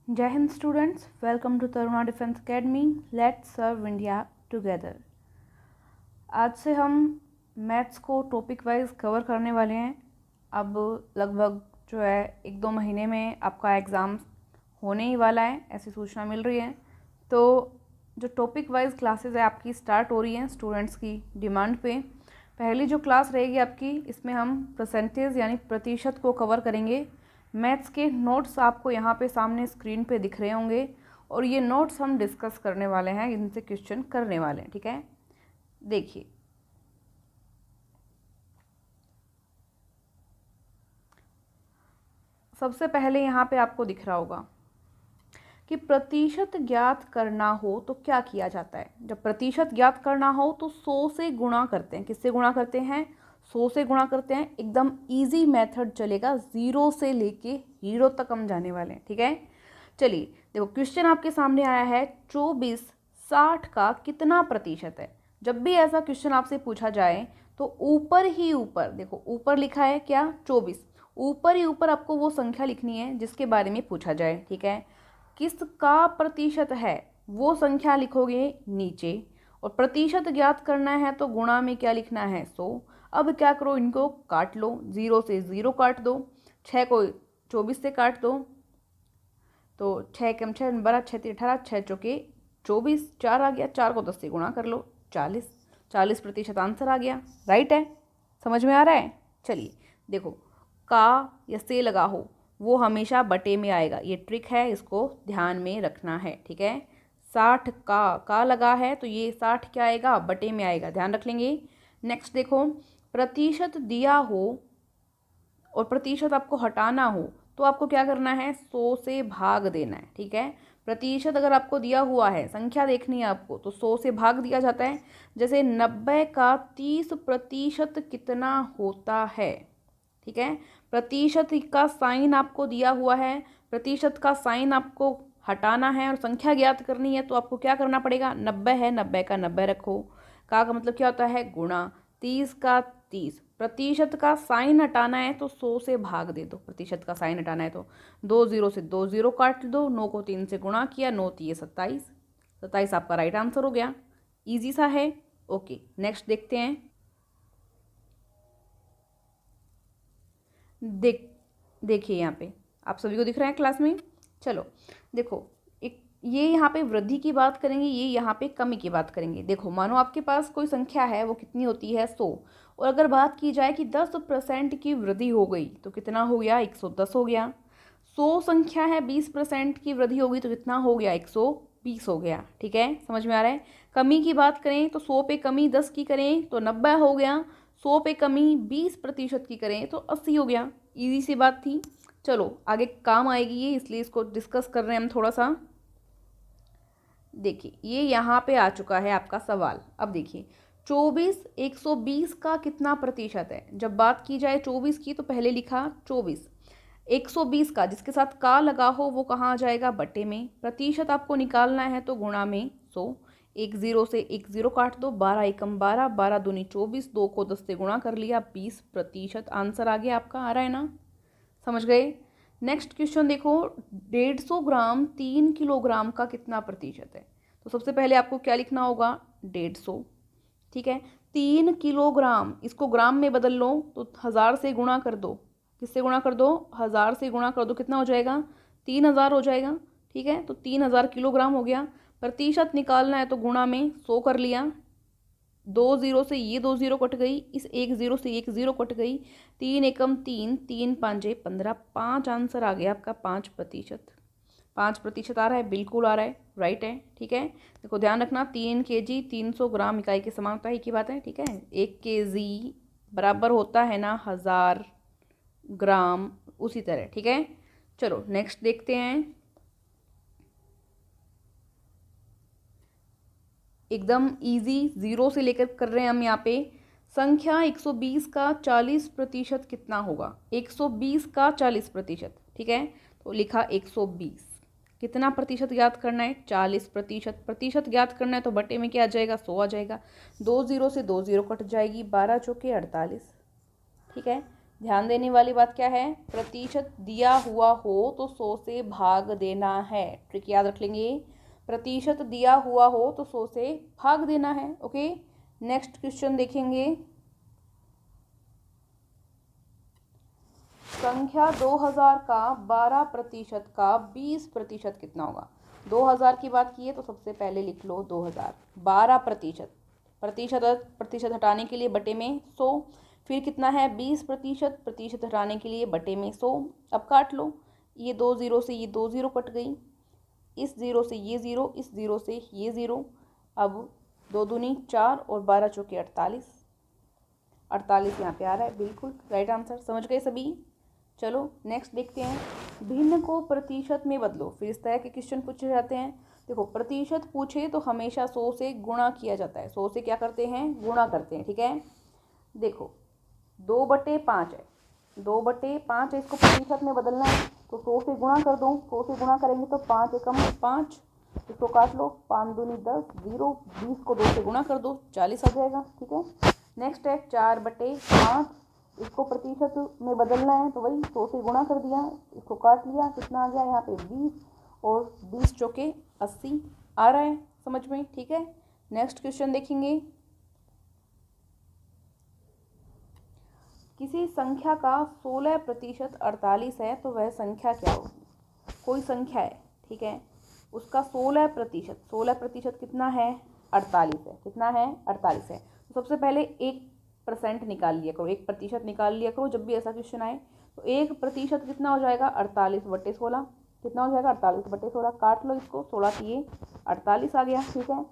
जय Hind students, welcome to Taruna defence academy. Let's serve India together. आज से हम मैथ्स को टॉपिक वाइज कवर करने वाले हैं। अब लगभग जो है 1-2 महीने में आपका एग्ज़ाम होने ही वाला है, ऐसी सूचना मिल रही है। तो जो टॉपिक वाइज क्लासेस है आपकी स्टार्ट हो रही हैं स्टूडेंट्स की डिमांड पे। पहली जो क्लास रहेगी आपकी, इसमें हम परसेंटेज यानी प्रतिशत को कवर करेंगे। मैथ्स के नोट्स आपको यहाँ पे सामने स्क्रीन पे दिख रहे होंगे और ये नोट्स हम डिस्कस करने वाले हैं, इनसे क्वेश्चन करने वाले हैं। ठीक है, देखिए सबसे पहले यहाँ पे आपको दिख रहा होगा कि प्रतिशत ज्ञात करना हो तो क्या किया जाता है। जब प्रतिशत ज्ञात करना हो तो 100 से गुणा करते हैं। किससे गुणा करते हैं? 100 से गुणा करते हैं। एकदम इजी मेथड चलेगा, 0 से लेके हीरो तक हम जाने वाले हैं। ठीक है, चलिए देखो क्वेश्चन आपके सामने आया है 24 60 का कितना प्रतिशत है। जब भी ऐसा क्वेश्चन आपसे पूछा जाए तो ऊपर ही ऊपर देखो, ऊपर लिखा है क्या? 24। ऊपर ही ऊपर आपको वो संख्या लिखनी है जिसके बारे में पूछा जाए। ठीक है, किसका प्रतिशत है वो संख्या लिखोगे नीचे, और प्रतिशत ज्ञात करना है तो गुणा में क्या लिखना है? 100। अब क्या करो, इनको काट लो, 0 से 0 काट दो, 6 को 24 से काट दो, तो 6 कम 6 12 6 3 18, 6 चौके 24, 4 आ गया, 4 को 10 से गुणा कर लो, 40% आंसर आ गया। राइट है, समझ में आ रहा है? चलिए देखो, का या से लगा हो वो हमेशा बटे में आएगा, ये ट्रिक है, इसको ध्यान में रखना है। ठीक है, 60 का लगा है तो ये 60 क्या आएगा? बटे में आएगा, ध्यान रख लेंगे। नेक्स्ट देखो, प्रतिशत दिया हो और प्रतिशत आपको हटाना हो तो आपको क्या करना है? 100 से भाग देना है। ठीक है, प्रतिशत अगर आपको दिया हुआ है, संख्या देखनी है आपको, तो 100 से भाग दिया जाता है। जैसे 90 का 30% कितना होता है? ठीक है, प्रतिशत का साइन आपको दिया हुआ है, प्रतिशत का साइन आपको हटाना है और संख्या ज्ञात करनी है, तो आपको क्या करना पड़ेगा? 90 है, 90 का 90 रखो। का मतलब क्या होता है? गुणा। 30 का 30। प्रतिशत का साइन हटाना है तो 100 से भाग दे दो। प्रतिशत का साइन हटाना है तो 2 0 से 2 0 काट दो, 9 को 3 से गुणा किया, 9 3 27, 27 आपका राइट आंसर हो गया। इजी सा है। ओके, नेक्स्ट देखते हैं। देखिए यहाँ पे आप सभी को दिख रहा है क्लास में। चलो देखो, एक ये यहाँ पे वृद्धि की बात करेंगे, ये यहाँ पे कमी की बात करेंगे। देखो मानो आपके पास कोई संख्या है, वो कितनी होती है? 100। और अगर बात की जाए कि 10% की वृद्धि हो गई तो कितना हो गया? 110 हो गया। 100 संख्या है, 20% की वृद्धि हो गई तो कितना हो गया? 120 हो गया। ठीक है, समझ में आ रहा है? कमी की बात करें तो 100 पे कमी 10 की करें तो 90 हो गया। 100 पे कमी 20% की करें तो 80 हो गया। इजी सी बात थी। चलो आगे काम आएगी ये, इसलिए इसको डिस्कस कर रहे हैं हम थोड़ा सा। देखिए ये यहाँ पे आ चुका है आपका सवाल। अब देखिए 24 120 का कितना प्रतिशत है। जब बात की जाए 24 की तो पहले लिखा 24। 120 का जिसके साथ का लगा हो वो कहाँ आ जाएगा? बटे में। प्रतिशत आपको निकालना है तो गुणा में 100। 1 0 से 1 0 काट दो, 12 एकम 12, 12 दूनी 24, 2 को 10 से गुणा कर लिया, 20% आंसर आ गया आपका। आ रहा है ना? समझ गए? नेक्स्ट क्वेश्चन देखो, 150 ग्राम 3 किलोग्राम का कितना प्रतिशत है। तो सबसे पहले आपको क्या लिखना होगा? 150। ठीक है, 3 किलोग्राम, इसको ग्राम में बदल लो तो 1000 से गुणा कर दो। किससे गुणा कर दो? 1000 से गुणा कर दो, कितना हो जाएगा? 3000 हो जाएगा। ठीक है, तो 3000 किलोग्राम हो गया। प्रतिशत निकालना है तो गुणा में 100 कर लिया। 2 0 से ये 2 0 कट गई, इस 1 0 से 1 0 कट गई, 3 एकम 3, 3 5 15, 5 आंसर आ गया आपका 5%। 5% आ रहा है, बिल्कुल आ रहा है, राइट है। ठीक है, देखो ध्यान रखना, 3 kg 300 ग्राम इकाई के समान होता है, की बात है। ठीक है, 1 kg बराबर होता है ना 1000 ग्राम, उसी तरह। ठीक है, चलो नेक्स्ट देखते हैं। एकदम इजी, 0 से लेकर कर रहे हैं हम यहाँ पे। संख्या 120 का 40% कितना होगा? 120 का 40%। ठीक है, तो लिखा 120। कितना प्रतिशत ज्ञात करना है? 40%। प्रतिशत ज्ञात करना है तो बटे में क्या आ जाएगा? 100 आ जाएगा। 2 0 से 2 0 कट जाएगी, 12 चौके 48। ठीक है, ध्यान देने वाली बात क्या है, प्रतिशत दिया हुआ हो तो 100 से भाग देना है। ट्रिक याद रख लेंगे, प्रतिशत दिया हुआ हो तो 100 से भाग देना है। ओके, नेक्स्ट क्वेश्चन देखेंगे। संख्या 2000 का 12% का 20% कितना होगा। 2000 की बात की है तो सबसे पहले लिख लो 2000, 12%, प्रतिशत हटाने के लिए बटे में 100, फिर कितना है 20%, प्रतिशत हटाने के लिए बटे में 100। अब काट लो, ये 2 जीरो से ये 2 जीरो कट गई, इस जीरो से ये जीरो, इस जीरो से ये जीरो। अब 2 दूनी 4 और 12 चौके 48, 48 यहाँ पे आ रहा है, बिल्कुल राइट आंसर। समझ गए सभी। चलो नेक्स्ट देखते हैं। भिन्न को प्रतिशत में बदलो। फिर इस तरह के क्वेश्चन पूछे जाते हैं। देखो, प्रतिशत पूछे तो हमेशा 100 से गुणा किया जाता है। 100 से क्या करते हैं, गुणा करते हैं। ठीक है, देखो 2/5 है, 2/5 है, इसको प्रतिशत में बदलना है तो 100 से गुणा कर दो। 100 से गुणा करेंगे तो 5 एकम 5, इसको काट लो, 5 दूनी 10, 0, 20 को 2 से गुणा कर दो, 40 आ जाएगा। ठीक है, नेक्स्ट है 4/5, इसको प्रतिशत में बदलना है तो वही 100 से गुणा कर दिया, इसको काट लिया, कितना आ गया यहाँ पे 20, और 20 चौके 80 आ रहा है समझ में। ठीक है, नेक्स्ट क्वेश्चन देखेंगे। किसी संख्या का 16% 48 है तो वह संख्या क्या होगी। कोई संख्या है, ठीक है, उसका 16% कितना है, 48 है। कितना है, 48 है। तो सबसे पहले 1% निकाल लिया करो, 1% निकाल लिया करो जब भी ऐसा क्वेश्चन आए। तो 1% कितना हो जाएगा, 48/16। कितना हो जाएगा, 48/16। काट लो इसको, 16 किए 48 आ गया। ठीक है,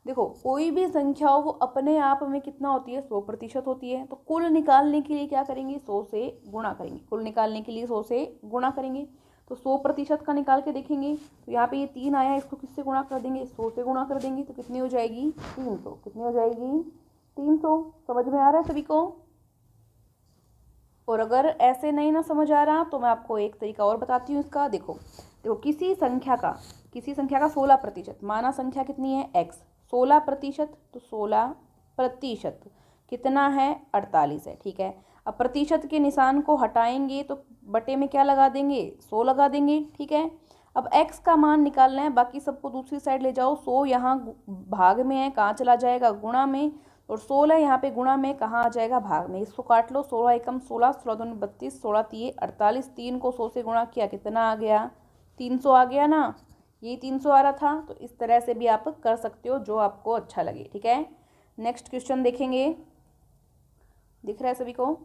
देखो कोई भी संख्या हो वो अपने आप में कितना होती है, 100% होती है। तो कुल निकालने के लिए क्या करेंगे, 100 से गुणा करेंगे। कुल निकालने के लिए 100 से गुणा करेंगे। तो 100% का निकाल के देखेंगे तो यहाँ पे ये 3 आया, इसको किससे गुणा कर देंगे, 100 से गुणा कर देंगे तो कितनी हो जाएगी, 300। कितनी हो जाएगी, 300। समझ में आ रहा है सभी को। और अगर ऐसे नहीं ना समझ आ रहा तो मैं आपको एक तरीका और बताती हूँ इसका। देखो देखो किसी संख्या का 16%, माना संख्या कितनी है x, 16%, तो 16% कितना है, 48 है। ठीक है, अब प्रतिशत के निशान को हटाएंगे तो बटे में क्या लगा देंगे, 100 लगा देंगे। ठीक है, अब x का मान निकालना है, बाकी सबको दूसरी साइड ले जाओ। 100 यहाँ भाग में है, कहाँ चला जाएगा, गुणा में, और 16 यहाँ पे गुणा में कहाँ आ जाएगा, भाग में। इसको काट लो, 16 एकम 16, 16 दूनी 32, 16 तिये 48, 3 को 100 से गुणा किया, कितना आ गया, 300 आ गया ना। ये 300 आ रहा था। तो इस तरह से भी आप कर सकते हो, जो आपको अच्छा लगे। ठीक है, नेक्स्ट क्वेश्चन देखेंगे। दिख रहा है सभी को,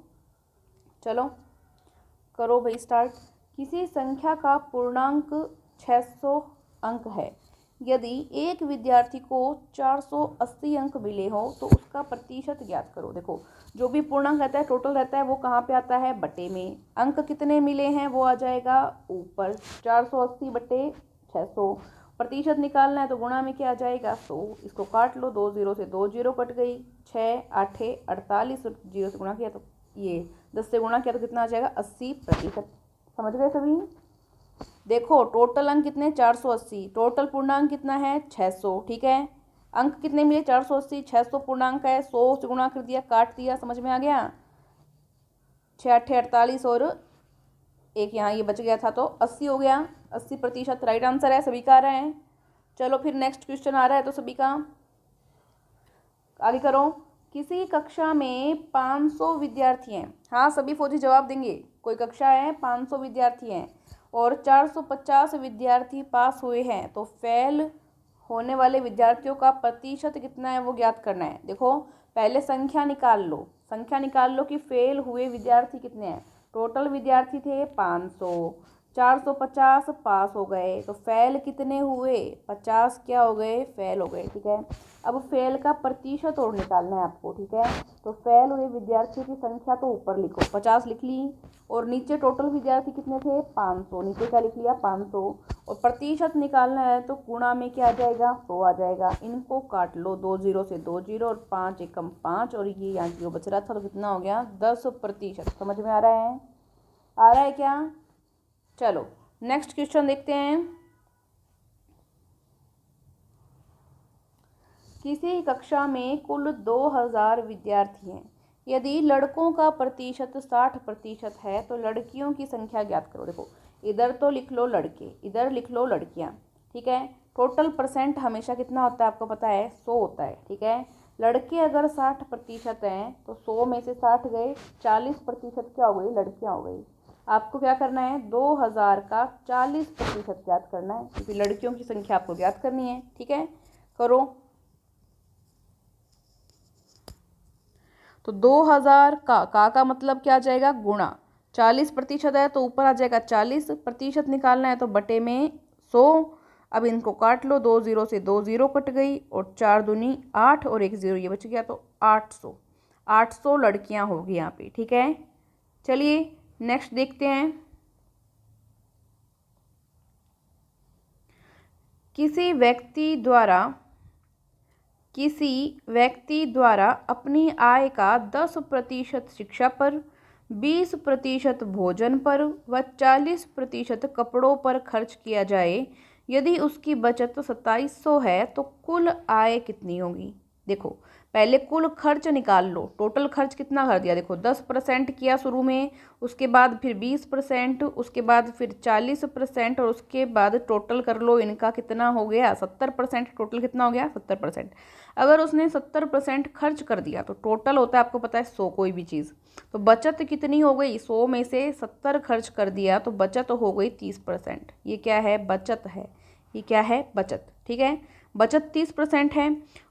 चलो करो भाई स्टार्ट। किसी संख्या का पूर्णांक 600 अंक है, यदि एक विद्यार्थी को 480 अंक मिले हो तो उसका प्रतिशत ज्ञात करो। देखो जो भी पूर्णांक रहता है, टोटल रहता है, वो कहाँ पे आता है, बटे में। अंक कितने मिले हैं वो आ जाएगा ऊपर, 480/600। प्रतिशत निकालना है तो गुणा में क्या आ जाएगा, 100। इसको काट लो, 2 जीरो से 2 जीरो कट गई, 6 8 48, 0 से गुणा किया तो ये 10 से गुणा किया तो कितना आ जाएगा, 80%। समझ गए सभी। देखो टोटल अंक कितने, 480, टोटल पूर्णांक कितना है, 600। ठीक है, अंक कितने मिले, 480, 600 पूर्णांक है, 100 से गुणा कर दिया, काट दिया, समझ में आ गया। 6 8 48 और एक यहाँ ये बच गया था तो 80 हो गया। 80% राइट आंसर है, सभी का आ रहा है। चलो फिर नेक्स्ट क्वेश्चन आ रहा है तो सभी का आगे करो। किसी कक्षा में 500 विद्यार्थी हैं, हाँ सभी फौजी जवाब देंगे। कोई कक्षा है, 500 विद्यार्थी हैं और 450 विद्यार्थी पास हुए हैं, तो फेल होने वाले विद्यार्थियों का प्रतिशत कितना है वो ज्ञात करना है। देखो पहले संख्या निकाल लो कि फेल हुए विद्यार्थी कितने हैं। टोटल विद्यार्थी थे 500, 450 पास हो गए, तो फेल कितने हुए, 50 क्या हो गए, फेल हो गए। ठीक है, अब फेल का प्रतिशत और निकालना है आपको। ठीक है, तो फेल हुए विद्यार्थियों की संख्या तो ऊपर लिखो, 50 लिख ली, और नीचे टोटल विद्यार्थी कितने थे, 500, नीचे क्या लिख लिया, 500, और प्रतिशत निकालना है तो गुणा में क्या आ जाएगा, 100 आ जाएगा। इनको काट लो, 2 जीरो से 2 जीरो और 5 एकम 5, और ये यहाँ जीरो बच रहा था तो कितना हो गया, 10%। समझ में आ रहा है, आ रहा है क्या। चलो नेक्स्ट क्वेश्चन देखते हैं। किसी कक्षा में कुल 2000 विद्यार्थी हैं, यदि लड़कों का प्रतिशत 60% है तो लड़कियों की संख्या ज्ञात करो। देखो इधर तो लिख लो लड़के, इधर लिख लो लड़कियां, ठीक है। टोटल परसेंट हमेशा कितना होता है आपको पता है, 100 होता है, ठीक है। लड़के अगर 60% हैं तो 100 में से 60 गए, 40% क्या हो गई, लड़कियां हो गई। आपको क्या करना है, 2000 का 40% ज्ञात करना है, क्योंकि लड़कियों की संख्या आपको ज्ञात करनी है, ठीक है। करो। तो 2000 का मतलब क्या आ जाएगा, गुणा 40% है तो ऊपर आ जाएगा 40%, निकालना है तो बटे में 100। अब इनको काट लो, 2 जीरो से 2 जीरो कट गई और 4 दूनी 8 और 1 जीरो ये बच गया, तो 800 लड़कियां होगी यहाँ पे, ठीक है। चलिए नेक्स्ट देखते हैं। किसी व्यक्ति द्वारा अपनी आय का 10% शिक्षा पर, 20% भोजन पर व 40% कपड़ों पर खर्च किया जाए, यदि उसकी बचत 2700 है तो कुल आय कितनी होगी। देखो पहले कुल खर्च निकाल लो, टोटल खर्च कितना कर दिया, देखो 10% किया शुरू में, उसके बाद फिर 20%, उसके बाद फिर 40% और उसके बाद टोटल कर लो इनका कितना हो गया, 70%। टोटल कितना हो गया, 70%। अगर उसने 70% खर्च कर दिया तो टोटल होता है आपको पता है 100 कोई भी चीज़, तो बचत कितनी हो गई, 100 में से 70 खर्च कर दिया तो बचत हो गई 30%। ये क्या है, बचत है, ये क्या है, बचत, ठीक है। बचत 30% है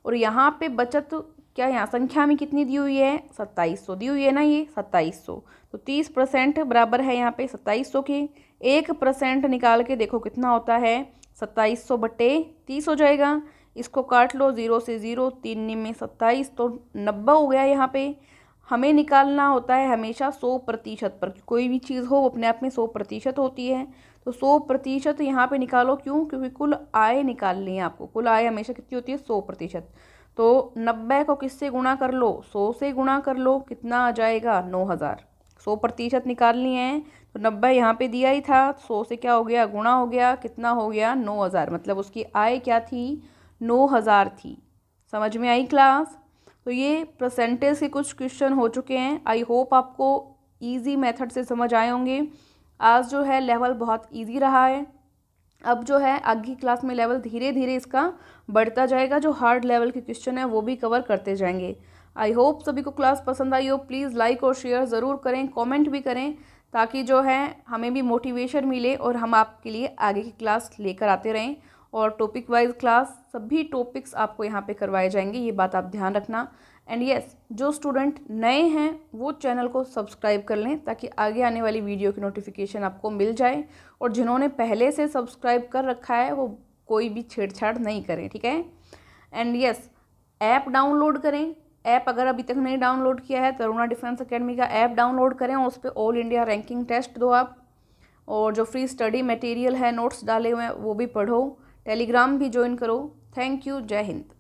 और यहाँ पे बचत क्या, यहाँ संख्या में कितनी दी हुई है, 2700 दी हुई है ना, ये 2700, तो 30% बराबर है यहाँ पे 2700 के। 1% निकाल के देखो कितना होता है, 2700 बटे 30 हो जाएगा। इसको काट लो, 0 से 0, 3 में 27, तो 90 हो गया। यहाँ पे हमें निकालना होता है हमेशा 100% पर, कोई भी चीज़ हो अपने आप में 100% होती है, तो 100% यहाँ पे निकालो। क्यों, क्योंकि कुल आय निकालनी है आपको, कुल आय हमेशा कितनी होती है, 100%। तो 90 को किससे गुणा कर लो, 100 से गुणा कर लो, कितना आ जाएगा, 9000। 100% निकालनी है तो 90 यहाँ पे दिया ही था, 100 से क्या हो गया, गुणा हो गया, कितना हो गया, 9000, मतलब उसकी आय क्या थी, 9000 थी। समझ में आई क्लास। तो ये परसेंटेज के कुछ क्वेश्चन हो चुके हैं। आई होप आपको इजी मेथड से समझ आए होंगे। आज जो है लेवल बहुत इजी रहा है, अब जो है आगे की क्लास में लेवल धीरे धीरे इसका बढ़ता जाएगा, जो हार्ड लेवल के क्वेश्चन है वो भी कवर करते जाएंगे। आई होप सभी को क्लास पसंद आई हो। प्लीज़ लाइक और शेयर ज़रूर करें, कमेंट भी करें, ताकि जो है हमें भी मोटिवेशन मिले और हम आपके लिए आगे की क्लास लेकर आते रहें। और टॉपिक वाइज क्लास, सभी टॉपिक्स आपको यहाँ पे करवाए जाएंगे, ये बात आप ध्यान रखना। एंड यस, जो स्टूडेंट नए हैं वो चैनल को सब्सक्राइब कर लें, ताकि आगे आने वाली वीडियो की नोटिफिकेशन आपको मिल जाए। और जिन्होंने पहले से सब्सक्राइब कर रखा है वो कोई भी छेड़छाड़ नहीं करें, ठीक है। एंड यस, ऐप डाउनलोड करें। ऐप अगर अभी तक नहीं डाउनलोड किया है, तरुणा डिफेंस एकेडमी का ऐप डाउनलोड करें और उस पर ऑल इंडिया रैंकिंग टेस्ट दो आप, और जो फ्री स्टडी मटेरियल है, नोट्स डाले हुए हैं वो भी पढ़ो। टेलीग्राम भी ज्वाइन करो। थैंक यू, जय हिंद।